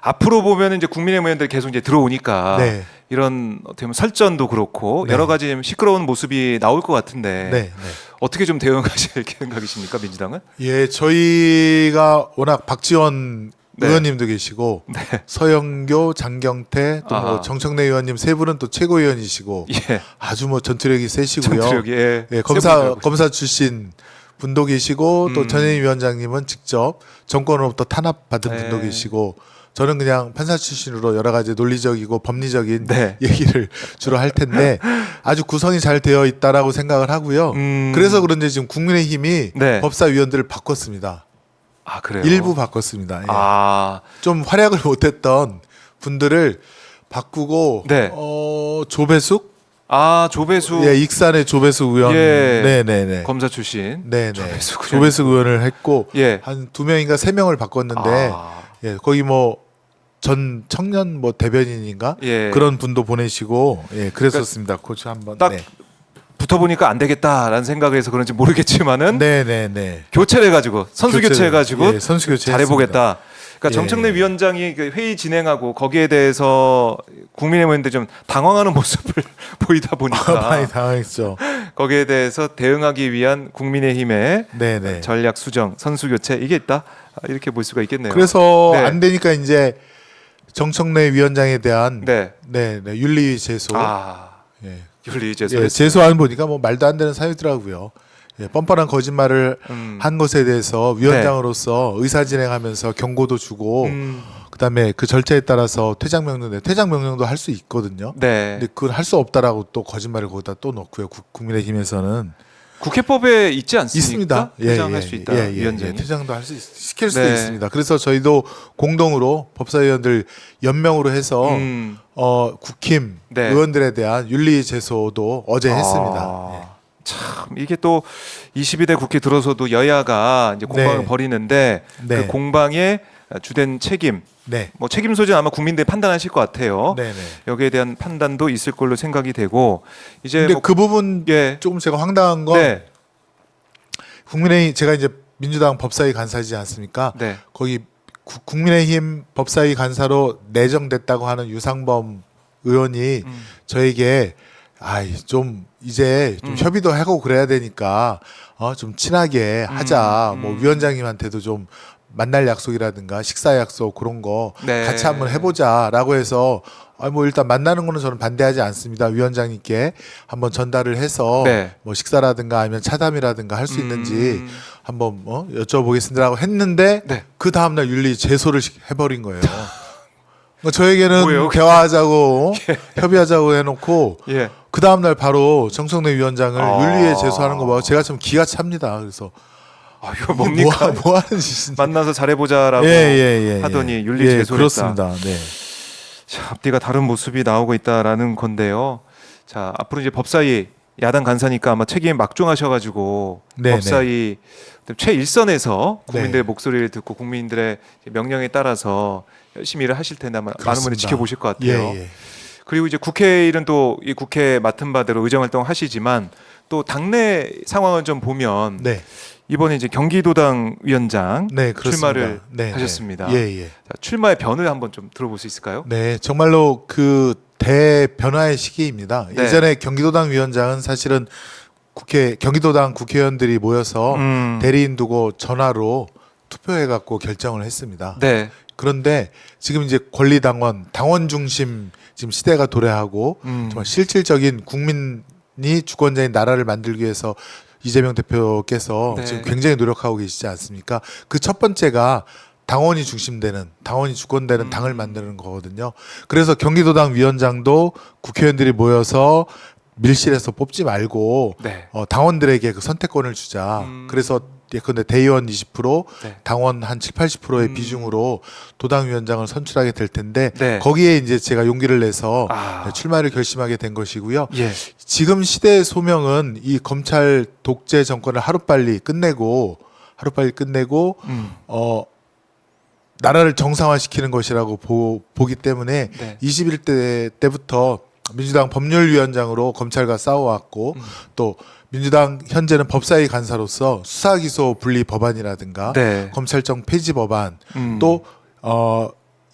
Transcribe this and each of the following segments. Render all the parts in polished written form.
앞으로 보면 이제 국민의힘 의원들이 계속 이제 들어오니까 네. 이런 어떻게 보면 설전도 그렇고 네. 여러 가지 좀 시끄러운 모습이 나올 것 같은데 네, 네. 어떻게 좀 대응하실 생각이십니까, 민주당은? 예, 저희가 워낙 박지원 네. 의원님도 계시고 네. 서영교, 장경태 또 뭐 아하. 정청래 의원님 세 분은 또 최고위원이시고 예. 아주 뭐 전투력이 세시고요. 전투력이 예. 예, 세 검사 분이라고. 검사 출신 분도 계시고 또 전현희 위원장님은 직접 정권으로부터 탄압받은 네. 분도 계시고 저는 그냥 판사 출신으로 여러 가지 논리적이고 법리적인 네. 얘기를 주로 할 텐데 아주 구성이 잘 되어 있다라고 생각을 하고요. 그래서 그런지 지금 국민의힘이 네. 법사위원들을 바꿨습니다. 아, 그래요. 일부 바꿨습니다. 예. 아, 좀 활약을 못했던 분들을 바꾸고 네. 조배숙, 아, 조배수 예, 익산의 조배숙 의원, 예. 네네네, 검사 출신. 네네, 조배숙 조배숙 의원을 했고 예. 한 2명인가 3명을 바꿨는데 아, 예, 거기 뭐 전 청년 뭐 대변인인가 예. 그런 분도 보내시고 예, 그랬었습니다. 코치 한번 딱 네. 붙어 보니까 안 되겠다라는 생각을 해서 그런지 모르겠지만은 네네네. 교체를 해가지고 선수 교체해가지고 예, 선수 교체 잘해보겠다. 그러니까 예. 정청래 위원장이 그 회의 진행하고 거기에 대해서 국민의힘 의원들 좀 당황하는 모습을 보이다 보니까 많이 당황했죠. 거기에 대해서 대응하기 위한 국민의힘의 네네. 전략 수정, 선수 교체 이게 있다 이렇게 볼 수가 있겠네요. 그래서 네. 안 되니까 이제 정청래 위원장에 대한 네. 윤리 제소, 아, 예. 윤리 제소. 예, 제소안 보니까 뭐 말도 안 되는 사유더라고요. 예, 뻔뻔한 거짓말을 한 것에 대해서 위원장으로서 의사 진행하면서 경고도 주고 그다음에 그 절차에 따라서 퇴장 명령도 할 수 있거든요. 네. 근데 그걸 할 수 없다라고 또 거짓말을 거기다 또 넣고요. 국민의힘에서는 국회법에 있지 않습니까? 있습니다. 퇴장할 수 있다. 위원장이. 퇴장도 시킬 수도 네. 있습니다. 그래서 저희도 공동으로 법사위원들 연명으로 해서 국힘 네. 의원들에 대한 윤리 제소도 어제 했습니다. 예. 참 이게 또 22대 국회 들어서도 여야가 이제 공방을 네. 벌이는데 네. 그 공방의 주된 책임, 네. 뭐 책임 소재는 아마 국민들이 판단하실 것 같아요. 네네. 여기에 대한 판단도 있을 걸로 생각이 되고 이제 근데 뭐 그 부분 예. 조금 제가 황당한 건 네. 국민의힘 제가 이제 민주당 법사위 간사이지 않습니까? 네. 거기 국민의힘 법사위 간사로 내정됐다고 하는 유상범 의원이 저에게 좀 이제 좀 협의도 하고 그래야 되니까 좀 친하게 하자. 뭐 위원장님한테도 좀 만날 약속이라든가 식사 약속 그런 거 네. 같이 한번 해보자라고 해서 뭐 일단 만나는 거는 저는 반대하지 않습니다. 위원장님께 한번 전달을 해서 네. 뭐 식사라든가 아니면 차담이라든가 할 수 있는지 한번 여쭤보겠습니다라고 했는데 네. 그 다음날 윤리 제소를 해버린 거예요. 저에게는 뭐예요? 대화하자고 협의하자고 해놓고 예. 그 다음날 바로 정청래 위원장을 아. 윤리에 제소하는 거 봐. 제가 참 기가 찹니다. 그래서 이거 뭡니까? 뭐 하는 짓인지. 만나서 잘해보자라고 하더니 윤리 제소를 했다. 그렇습니다. 네. 자, 앞뒤가 다른 모습이 나오고 있다라는 건데요. 자, 앞으로 이제 법사위 야당 간사니까 아마 책임에 막중하셔가지고 네, 법사위 최일선에서 국민들의 네. 목소리를 듣고 국민들의 명령에 따라서 열심히 일을 하실 텐데 아마 많은 분이 그렇습니다. 지켜보실 것 같아요. 예. 그리고 이제 국회 일은 또 이 국회 맡은 바대로 의정 활동 하시지만 또 당내 상황을 좀 보면 네. 이번에 이제 경기도당 위원장 네, 그렇습니다. 출마를 네, 하셨습니다. 네. 예. 자, 출마의 변을 한번 좀 들어볼 수 있을까요? 네, 정말로 그 대변화의 시기입니다. 네. 예전에 경기도당 위원장은 사실은 경기도당 국회의원들이 모여서 대리인 두고 전화로 투표해갖고 결정을 했습니다. 네. 그런데 지금 이제 당원 중심 지금 시대가 도래하고 정말 실질적인 국민이 주권자인 나라를 만들기 위해서 이재명 대표께서 네. 지금 굉장히 노력하고 계시지 않습니까? 그 첫 번째가 당원이 주권되는 당을 만드는 거거든요. 그래서 경기도당 위원장도 국회의원들이 모여서 밀실에서 뽑지 말고 네. 당원들에게 그 선택권을 주자. 그래서 예컨대 대의원 20%, 네. 당원 한 70-80%의 비중으로 도당위원장을 선출하게 될 텐데 네. 거기에 이제 제가 용기를 내서 아. 출마를 결심하게 된 것이고요. 예. 지금 시대의 소명은 이 검찰 독재 정권을 하루빨리 끝내고 나라를 정상화시키는 것이라고 보기 때문에 네. 21대 때부터 민주당 법률위원장으로 검찰과 싸워왔고 또 민주당 현재는 법사위 간사로서 수사기소 분리 법안이라든가 네. 검찰청 폐지 법안 음. 또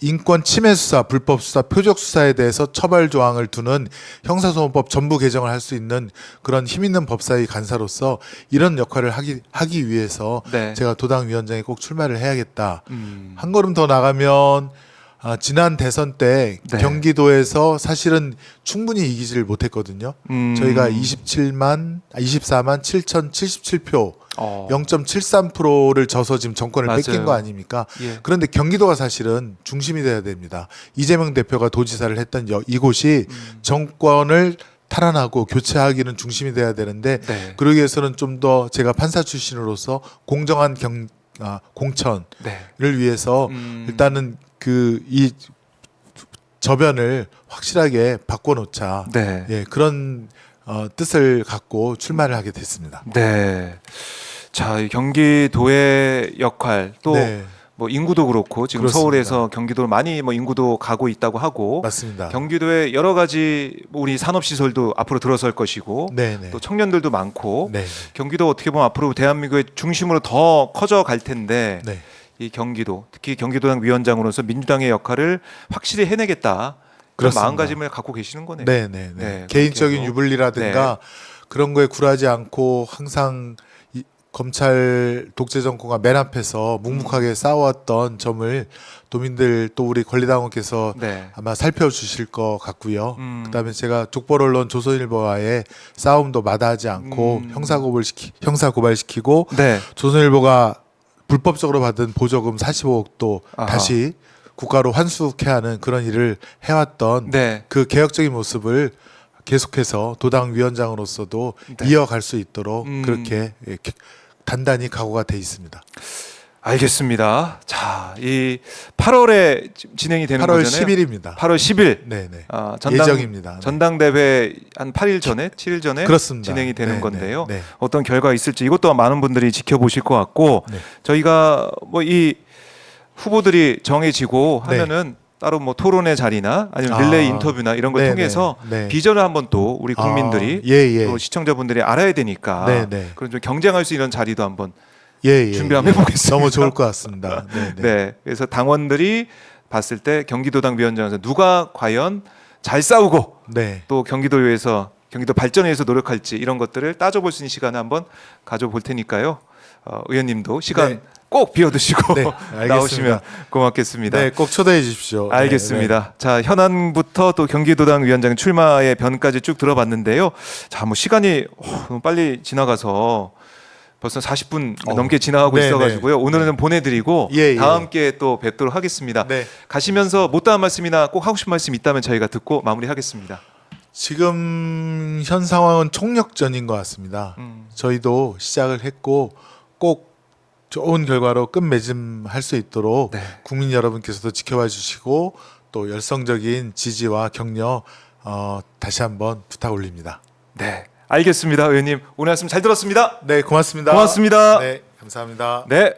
인권 침해 수사, 불법 수사, 표적 수사에 대해서 처벌 조항을 두는 형사소송법 전부 개정을 할 수 있는 그런 힘 있는 법사위 간사로서 이런 역할을 하기 위해서 네. 제가 도당위원장에 꼭 출마를 해야겠다. 한 걸음 더 나가면 지난 대선 때 네. 경기도에서 사실은 충분히 이기지를 못했거든요. 저희가 24만 7,077표 0.73%를 져서 지금 정권을 맞아요. 뺏긴 거 아닙니까? 예. 그런데 경기도가 사실은 중심이 돼야 됩니다. 이재명 대표가 도지사를 했던 이곳이 정권을 탈환하고 교체하기는 중심이 돼야 되는데 네. 그러기 위해서는 좀 더 제가 판사 출신으로서 공정한 공천을 네. 위해서 일단은 이 저변을 확실하게 바꿔놓자. 네. 예, 그런 뜻을 갖고 출마를 하게 됐습니다. 네. 자, 이 경기도의 역할 또 네, 뭐 인구도 그렇고 지금 그렇습니다. 서울에서 경기도를 많이 뭐 인구도 가고 있다고 하고 맞습니다. 경기도에 여러 가지 뭐 우리 산업 시설도 앞으로 들어설 것이고 네, 네, 또 청년들도 많고 네, 경기도 어떻게 보면 앞으로 대한민국의 중심으로 더 커져 갈 텐데 네, 이 경기도 특히 경기도당 위원장으로서 민주당의 역할을 확실히 해내겠다 그런 그렇습니다. 마음가짐을 갖고 계시는 거네요. 네, 네, 네. 네, 개인적인 그렇게 해서. 유불리라든가 그런 거에 굴하지 않고 항상 검찰 독재 정권과 맨 앞에서 묵묵하게 싸워왔던 점을 도민들 또 우리 권리당원께서 네. 아마 살펴주실 것 같고요. 음. 제가 족벌 언론 조선일보와의 싸움도 마다하지 않고 형사고발시키고 네. 조선일보가 불법적으로 받은 보조금 45억도 아하. 다시 국가로 환수케 하는 그런 일을 해왔던 네. 그 개혁적인 모습을 계속해서 도당 위원장으로서도 네. 이어갈 수 있도록 음. 그렇게 단단히 각오가 돼 있습니다. 알겠습니다. 자, 이 8월에 진행이 되는 8월 거잖아요. 10일입니다. 8월 10일. 네네. 전당, 예정입니다. 네. 전당대회 한 8일 전에, 7일 전에 그렇습니다. 진행이 되는 네, 건데요. 네, 네. 어떤 결과가 있을지 이것도 많은 분들이 지켜보실 것 같고 네. 저희가 뭐 이 후보들이 정해지고 네. 하면은 따로 뭐 토론의 자리나 아니면 아. 릴레이 인터뷰나 이런 걸 네, 통해서 네, 네. 비전을 한번 또 우리 국민들이 예. 또 시청자분들이 알아야 되니까 네, 네. 그런 좀 경쟁할 수 있는 자리도 한번 예. 준비 한번 해보겠습니다. 너무 좋을 것 같습니다. 네, 네. 네. 그래서 당원들이 봤을 때 경기도당 위원장에서 누가 과연 잘 싸우고 네. 또 경기도를 위해서 경기도 발전을 위해서 노력할지 이런 것들을 따져볼 수 있는 시간을 한번 가져볼 테니까요. 의원님도 시간 네. 꼭 비워두시고 네, 알겠습니다. 나오시면 고맙겠습니다. 네, 꼭 초대해 주십시오. 알겠습니다. 자, 현안부터 또 경기도당 위원장 출마의 변까지 쭉 들어봤는데요. 자, 뭐 시간이 너무 빨리 지나가서 벌써 40분 넘게 지나가고 네, 있어가지고요. 오늘은 보내드리고 예, 예. 다음 기회에 또 뵙도록 하겠습니다. 네. 가시면서 못다한 말씀이나 꼭 하고 싶은 말씀 있다면 저희가 듣고 마무리하겠습니다. 지금 현 상황은 총력전인 것 같습니다. 저희도 시작을 했고 꼭 좋은 결과로 끝맺음할 수 있도록 네. 국민 여러분께서도 지켜봐 주시고 또 열성적인 지지와 격려 다시 한번 부탁 올립니다. 네, 알겠습니다. 의원님 오늘 말씀 잘 들었습니다. 네, 고맙습니다. 고맙습니다. 네, 감사합니다. 네.